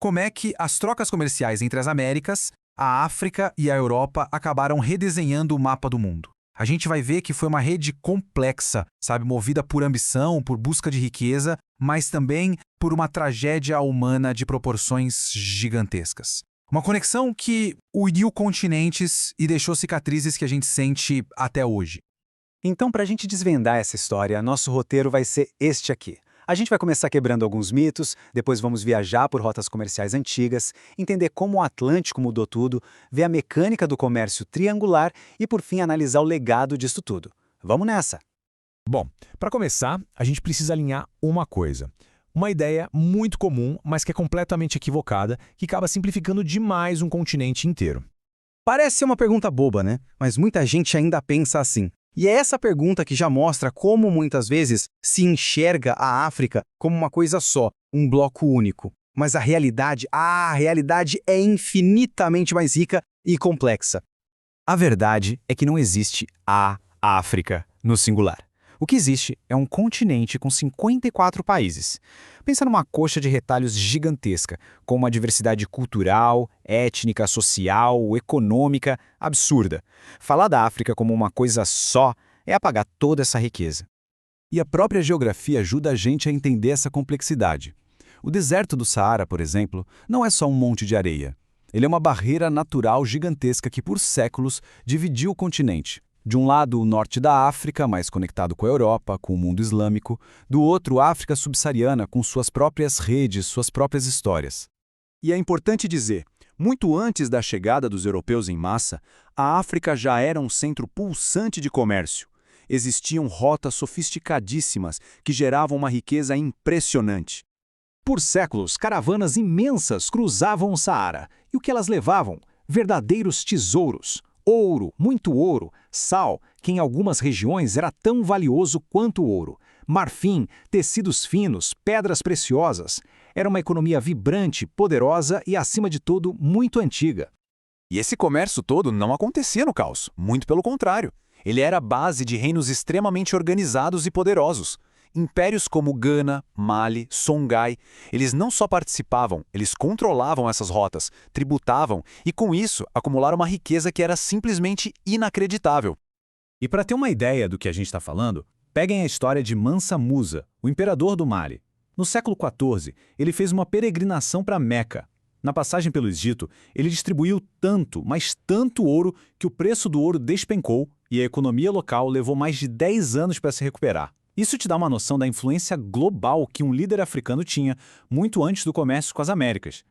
como é que as trocas comerciais entre as Américas, a África e a Europa acabaram redesenhando o mapa do mundo. A gente vai ver que foi uma rede complexa, sabe, movida por ambição, por busca de riqueza, mas também por uma tragédia humana de proporções gigantescas. Uma conexão que uniu continentes e deixou cicatrizes que a gente sente até hoje. Então, para a gente desvendar essa história, nosso roteiro vai ser este aqui. A gente vai começar quebrando alguns mitos, depois vamos viajar por rotas comerciais antigas, entender como o Atlântico mudou tudo, ver a mecânica do comércio triangular e, por fim, analisar o legado disso tudo. Vamos nessa! Bom, para começar, a gente precisa alinhar uma coisa. Uma ideia muito comum, mas que é completamente equivocada, que acaba simplificando demais um continente inteiro. Parece ser uma pergunta boba, né? Mas muita gente ainda pensa assim. E é essa pergunta que já mostra como muitas vezes se enxerga a África como uma coisa só, um bloco único. Mas a realidade é infinitamente mais rica e complexa. A verdade é que não existe a África no singular. O que existe é um continente com 54 países. Pensa numa coxa de retalhos gigantesca, com uma diversidade cultural, étnica, social, econômica absurda. Falar da África como uma coisa só é apagar toda essa riqueza. E a própria geografia ajuda a gente a entender essa complexidade. O deserto do Saara, por exemplo, não é só um monte de areia. Ele é uma barreira natural gigantesca que, por séculos, dividiu o continente. De um lado, o norte da África, mais conectado com a Europa, com o mundo islâmico. Do outro, a África subsaariana, com suas próprias redes, suas próprias histórias. E é importante dizer, muito antes da chegada dos europeus em massa, a África já era um centro pulsante de comércio. Existiam rotas sofisticadíssimas que geravam uma riqueza impressionante. Por séculos, caravanas imensas cruzavam o Saara. E o que elas levavam? Verdadeiros tesouros. Ouro, muito ouro, sal, que em algumas regiões era tão valioso quanto o ouro, marfim, tecidos finos, pedras preciosas. Era uma economia vibrante, poderosa e, acima de tudo, muito antiga. E esse comércio todo não acontecia no caos, muito pelo contrário. Ele era a base de reinos extremamente organizados e poderosos. Impérios como Gana, Mali, Songhai, eles não só participavam, eles controlavam essas rotas, tributavam e, com isso, acumularam uma riqueza que era simplesmente inacreditável. E para ter uma ideia do que a gente está falando, peguem a história de Mansa Musa, o imperador do Mali. No século XIV, ele fez uma peregrinação para Meca. Na passagem pelo Egito, ele distribuiu tanto, mas tanto ouro, que o preço do ouro despencou e a economia local levou mais de 10 anos para se recuperar. Isso te dá uma noção da influência global que um líder africano tinha muito antes do comércio com as Américas.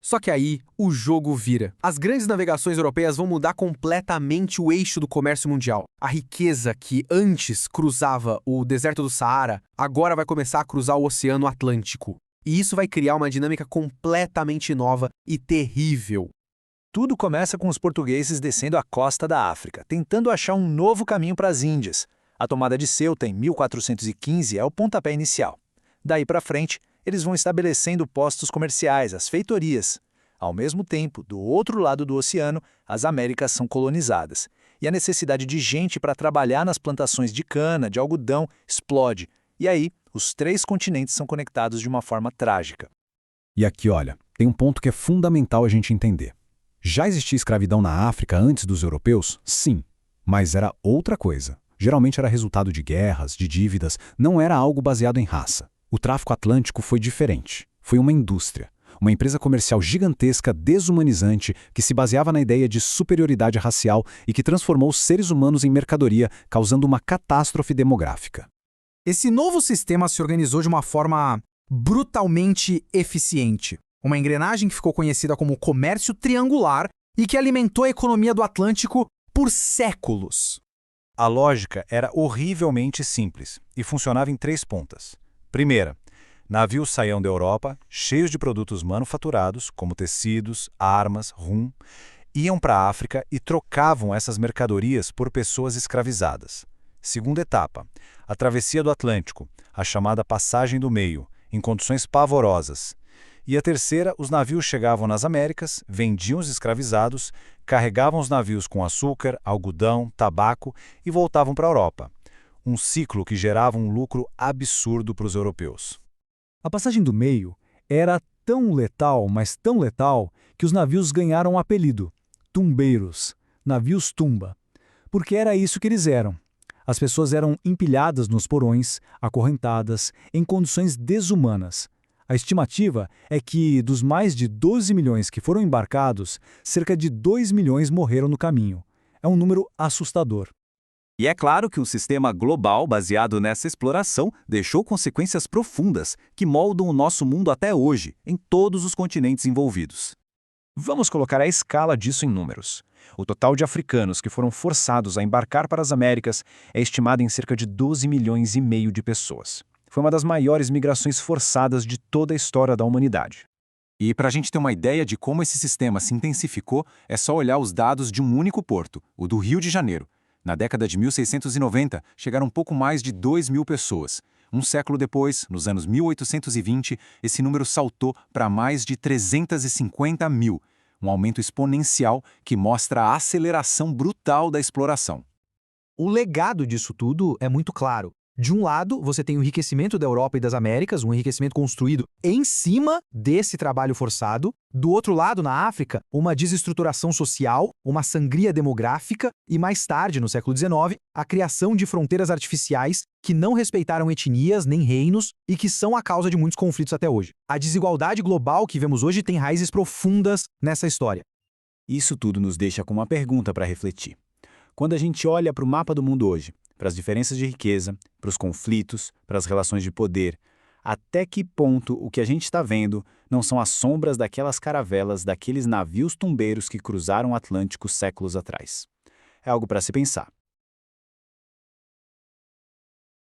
Só que aí, o jogo vira. As grandes navegações europeias vão mudar completamente o eixo do comércio mundial. A riqueza que antes cruzava o deserto do Saara, agora vai começar a cruzar o Oceano Atlântico. E isso vai criar uma dinâmica completamente nova e terrível. Tudo começa com os portugueses descendo a costa da África, tentando achar um novo caminho para as Índias. A tomada de Ceuta em 1415 é o pontapé inicial. Daí para frente, eles vão estabelecendo postos comerciais, as feitorias. Ao mesmo tempo, do outro lado do oceano, as Américas são colonizadas. E a necessidade de gente para trabalhar nas plantações de cana, de algodão, explode. E aí, os 3 continentes são conectados de uma forma trágica. E aqui, olha, tem um ponto que é fundamental a gente entender. Já existia escravidão na África antes dos europeus? Sim, mas era outra coisa. Geralmente era resultado de guerras, de dívidas, não era algo baseado em raça. O tráfico atlântico foi diferente. Foi uma indústria, uma empresa comercial gigantesca, desumanizante, que se baseava na ideia de superioridade racial e que transformou os seres humanos em mercadoria, causando uma catástrofe demográfica. Esse novo sistema se organizou de uma forma brutalmente eficiente. Uma engrenagem que ficou conhecida como comércio triangular e que alimentou a economia do Atlântico por séculos. A lógica era horrivelmente simples e funcionava em 3 pontas. Primeira, navios saíam da Europa cheios de produtos manufaturados, como tecidos, armas, rum, iam para a África e trocavam essas mercadorias por pessoas escravizadas. Segunda etapa, a travessia do Atlântico, a chamada Passagem do Meio, em condições pavorosas. E a terceira, os navios chegavam nas Américas, vendiam os escravizados, carregavam os navios com açúcar, algodão, tabaco e voltavam para a Europa. Um ciclo que gerava um lucro absurdo para os europeus. A passagem do meio era tão letal, mas tão letal, que os navios ganharam um apelido: tumbeiros, navios tumba. Porque era isso que eles eram. As pessoas eram empilhadas nos porões, acorrentadas, em condições desumanas. A estimativa é que, dos mais de 12 milhões que foram embarcados, cerca de 2 milhões morreram no caminho. É um número assustador. E é claro que um sistema global baseado nessa exploração deixou consequências profundas que moldam o nosso mundo até hoje, em todos os continentes envolvidos. Vamos colocar a escala disso em números. O total de africanos que foram forçados a embarcar para as Américas é estimado em cerca de 12 milhões e meio de pessoas. Foi uma das maiores migrações forçadas de toda a história da humanidade. E para a gente ter uma ideia de como esse sistema se intensificou, é só olhar os dados de um único porto, o do Rio de Janeiro. Na década de 1690, chegaram um pouco mais de 2 mil pessoas. Um século depois, nos anos 1820, esse número saltou para mais de 350 mil, um aumento exponencial que mostra a aceleração brutal da exploração. O legado disso tudo é muito claro. De um lado, você tem o enriquecimento da Europa e das Américas, um enriquecimento construído em cima desse trabalho forçado. Do outro lado, na África, uma desestruturação social, uma sangria demográfica e, mais tarde, no século XIX, a criação de fronteiras artificiais que não respeitaram etnias nem reinos e que são a causa de muitos conflitos até hoje. A desigualdade global que vemos hoje tem raízes profundas nessa história. Isso tudo nos deixa com uma pergunta para refletir. Quando a gente olha para o mapa do mundo hoje, para as diferenças de riqueza, para os conflitos, para as relações de poder, até que ponto o que a gente está vendo não são as sombras daquelas caravelas, daqueles navios tumbeiros que cruzaram o Atlântico séculos atrás? É algo para se pensar.